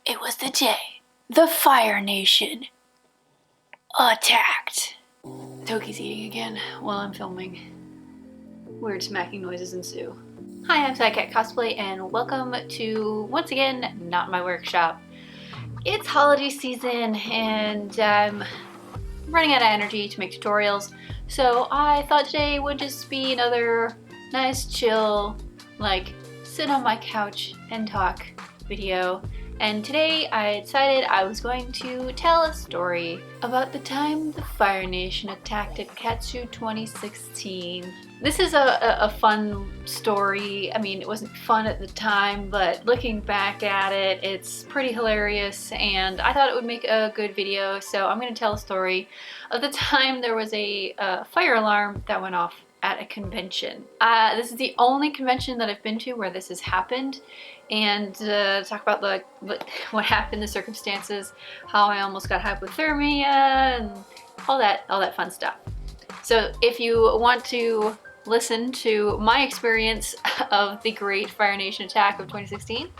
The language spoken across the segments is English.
It was the day the Fire Nation attacked. Toki's eating again while I'm filming. Weird smacking noises ensue. Hi, I'm sayakatcosplay and welcome to, once again, not my workshop. It's holiday season and I'm running out of energy to make tutorials, so I thought today would just be another nice, chill, like, sit on my couch and talk video. And today I decided I was going to tell a story about the time the Fire Nation attacked at Katsucon 2016. This is a fun story. I mean, it wasn't fun at the time, but looking back at it, it's pretty hilarious and I thought it would make a good video. So I'm going to tell a story of the time there was a fire alarm that went off at a convention. This is the only convention that I've been to where this has happened, and talk about what happened, the circumstances, how I almost got hypothermia, and all that fun stuff. So if you want to listen to my experience of the Great Fire Nation attack of 2016,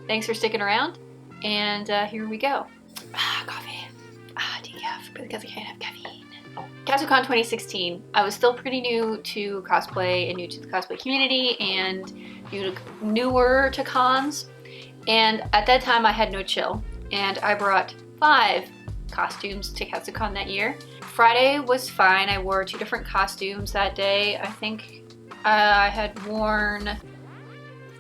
thanks for sticking around, and here we go. Coffee. Decaf, because I can't have caffeine. Katsucon 2016, I was still pretty new to cosplay and new to the cosplay community and newer to cons, and at that time I had no chill and I brought 5 costumes to Katsucon that year. Friday was fine. I wore 2 different costumes that day. I think I had worn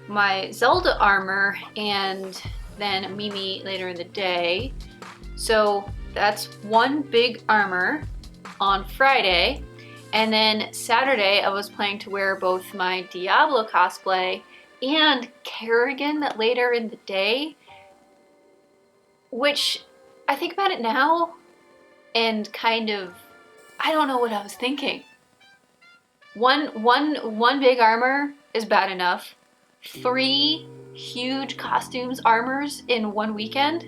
my Zelda armor and then Mimi later in the day. So that's one big armor on Friday, and then Saturday I was planning to wear both my Diablo cosplay and Kerrigan later in the day, which I think about it now and kind of, I don't know what I was thinking. One big armor is bad enough. 3 huge costumes armors in one weekend.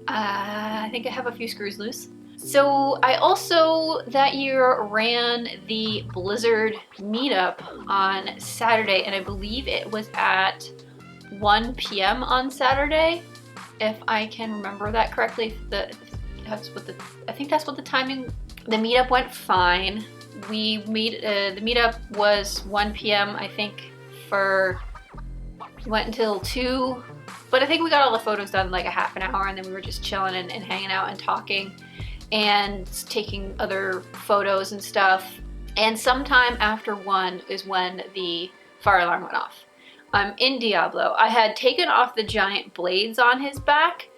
I think I have a few screws loose. So I also that year ran the Blizzard meetup on Saturday, and I believe it was at 1 p.m. on Saturday, if I can remember that correctly. I think that's what the timing. The meetup went fine. The meetup was 1 p.m. I think went until 2, but I think we got all the photos done in like a half an hour, and then we were just chilling and hanging out and talking and taking other photos and stuff. And sometime after 1 is when the fire alarm went off. I'm in Diablo. I had taken off the giant blades on his back,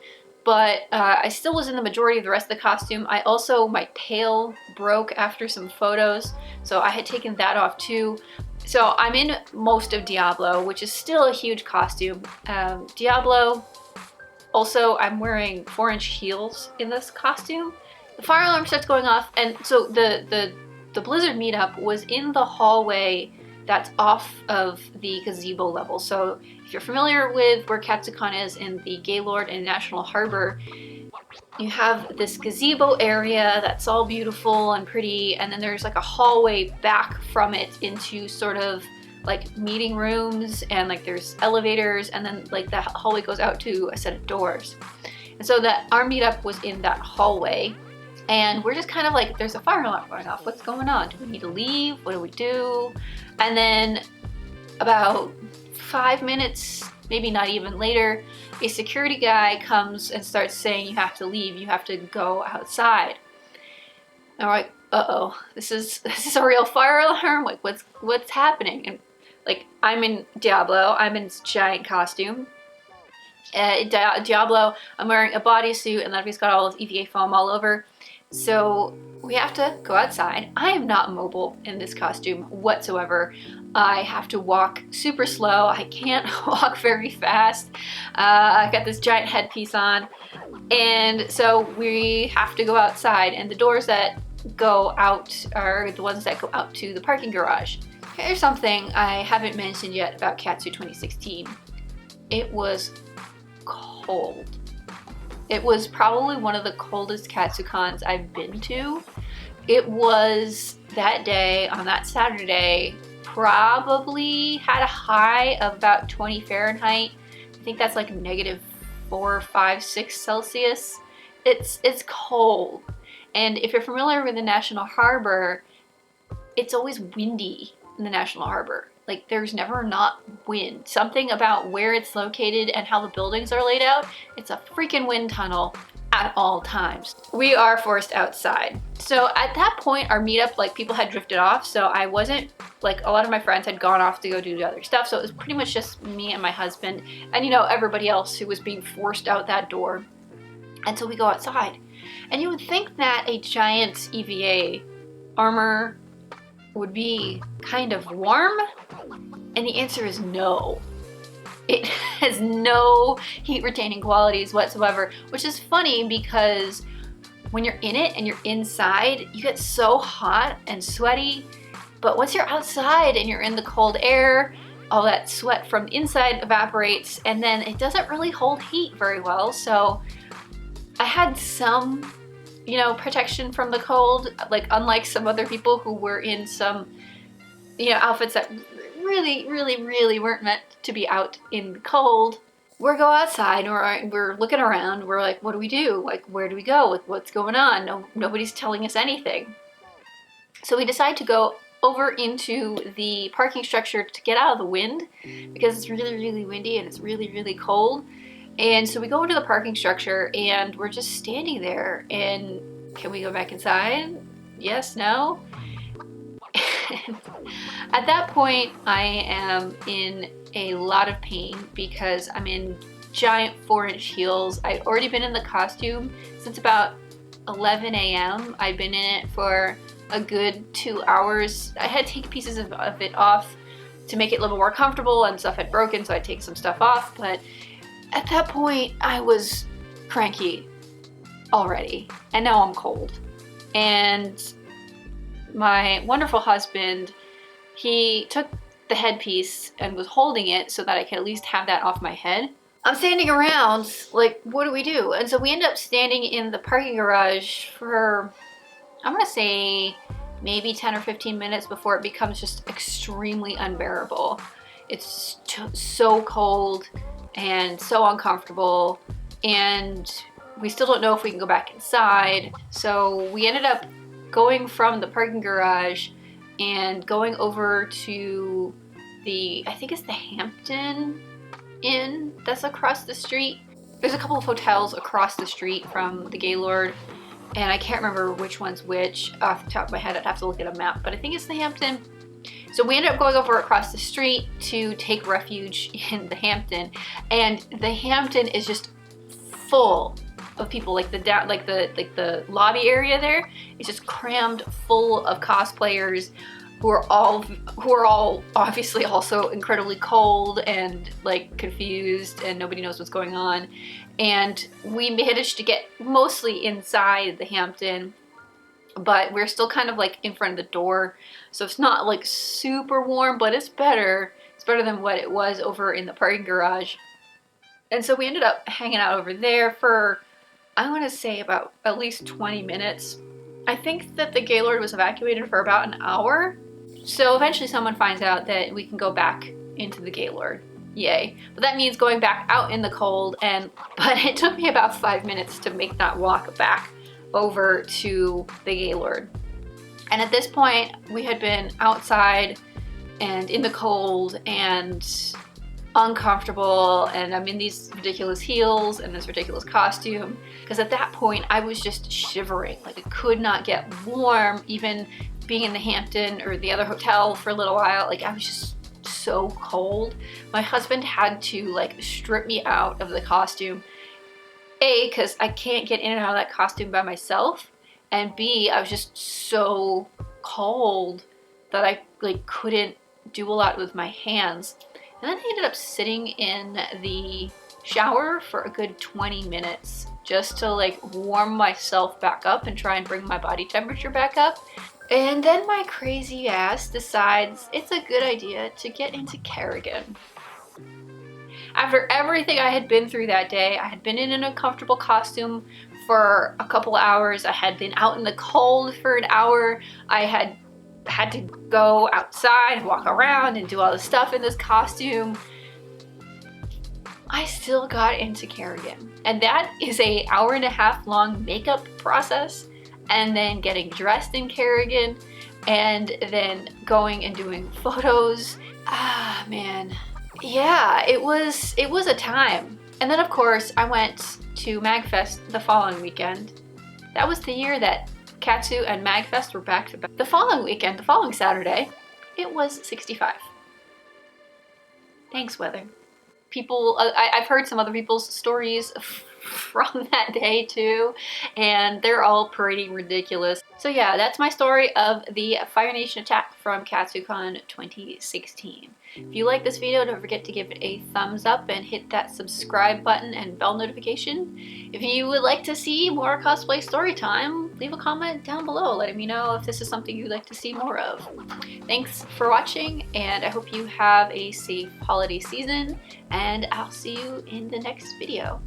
but I still was in the majority of the rest of the costume. My tail broke after some photos, so I had taken that off too. So I'm in most of Diablo, which is still a huge costume. Diablo, also I'm wearing 4-inch heels in this costume. The fire alarm starts going off, and so the Blizzard meetup was in the hallway that's off of the gazebo level. So if you're familiar with where Katsucon is in the Gaylord and National Harbor, you have this gazebo area that's all beautiful and pretty, and then there's like a hallway back from it into sort of like meeting rooms, and like there's elevators, and then like the hallway goes out to a set of doors. And so our meetup was in that hallway. And we're just kind of like, there's a fire alarm going off. What's going on? Do we need to leave? What do we do? And then about 5 minutes, maybe not even later, a security guy comes and starts saying, you have to leave. You have to go outside. And we're like, uh-oh, this is a real fire alarm? Like, what's happening? And like, I'm in Diablo. I'm in this giant costume. Diablo, I'm wearing a bodysuit, and then he's got all this EVA foam all over. So we have to go outside. I am not mobile in this costume whatsoever. I have to walk super slow. I can't walk very fast. I've got this giant headpiece on. And so we have to go outside, and the doors that go out are the ones that go out to the parking garage. Here's something I haven't mentioned yet about Katsu 2016. It was cold. It was probably one of the coldest Katsucons I've been to. It was that day, on that Saturday, probably had a high of about 20 Fahrenheit. I think that's like 4, 5, 6 Celsius. It's cold. And if you're familiar with the National Harbor, it's always windy in the National Harbor. Like, there's never not wind. Something about where it's located and how the buildings are laid out, it's a freaking wind tunnel at all times. We are forced outside. So at that point, our meetup, like, people had drifted off, so I wasn't, like, a lot of my friends had gone off to go do other stuff, so it was pretty much just me and my husband and, you know, everybody else who was being forced out that door. And so we go outside. And you would think that a giant EVA armor would be kind of warm, and the answer is no. It has no heat retaining qualities whatsoever, which is funny because when you're in it and you're inside, you get so hot and sweaty, but once you're outside and you're in the cold air, all that sweat from inside evaporates, and then it doesn't really hold heat very well. So I had some, you know, protection from the cold, like unlike some other people who were in some, you know, outfits that really weren't meant to be out in the cold. We go outside and we're looking around. We're like, what do we do? Like, where do we go? Like, what's going on? No, nobody's telling us anything. So we decide to go over into the parking structure to get out of the wind because it's really windy and it's really cold. And so we go into the parking structure and we're just standing there, and can we go back inside? Yes, no. At that point, I am in a lot of pain because I'm in giant 4-inch heels. I'd already been in the costume since about 11 a.m. I'd been in it for a good 2 hours. I had to take pieces of it off to make it a little more comfortable, and stuff had broken, so I'd take some stuff off. But at that point, I was cranky already, and now I'm cold. And my wonderful husband, he took the headpiece and was holding it so that I could at least have that off my head. I'm standing around like, what do we do? And so we end up standing in the parking garage for, I'm gonna say maybe 10 or 15 minutes before it becomes just extremely unbearable. It's so cold and so uncomfortable, and we still don't know if we can go back inside. So we ended up going from the parking garage and going over to the, I think it's the Hampton Inn that's across the street. There's a couple of hotels across the street from the Gaylord, and I can't remember which one's which off the top of my head. I'd have to look at a map, but I think it's the Hampton. So we ended up going over across the street to take refuge in the Hampton, and the Hampton is just full of people. Like the lobby area there is just crammed full of cosplayers who are all obviously also incredibly cold and like confused, and nobody knows what's going on. And we managed to get mostly inside the Hampton, but we're still kind of like in front of the door, so it's not like super warm, but it's better. It's better than what it was over in the parking garage. And so we ended up hanging out over there for, I want to say, about at least 20 minutes. I think that the Gaylord was evacuated for about an hour. So eventually someone finds out that we can go back into the Gaylord. Yay. But that means going back out in the cold, but it took me about 5 minutes to make that walk back over to the Gaylord. And at this point, we had been outside and in the cold and uncomfortable, and I'm in these ridiculous heels and this ridiculous costume, because at that point I was just shivering. Like, I could not get warm, even being in the Hampton or the other hotel for a little while. Like, I was just so cold. My husband had to like strip me out of the costume, A, because I can't get in and out of that costume by myself, and B, I was just so cold that I like couldn't do a lot with my hands. And then I ended up sitting in the shower for a good 20 minutes just to like warm myself back up and try and bring my body temperature back up. And then my crazy ass decides it's a good idea to get into Kerrigan. After everything I had been through that day, I had been in an uncomfortable costume for a couple hours. I had been out in the cold for an hour. I had to go outside, walk around, and do all this stuff in this costume. I still got into Kerrigan. And that is a hour-and-a-half long makeup process, and then getting dressed in Kerrigan, and then going and doing photos. Ah, man. Yeah, it was a time. And then of course I went to MagFest the following weekend. That was the year that Katsu and MagFest were back to back. The following weekend, the following Saturday, it was 65. Thanks, weather. People, I've heard some other people's stories from that day too, and they're all pretty ridiculous. So yeah, that's my story of the Fire Nation attack from Katsucon 2016. If you like this video, don't forget to give it a thumbs up and hit that subscribe button and bell notification. If you would like to see more cosplay story time, leave a comment down below letting me know if this is something you'd like to see more of. Thanks for watching, and I hope you have a safe holiday season, and I'll see you in the next video.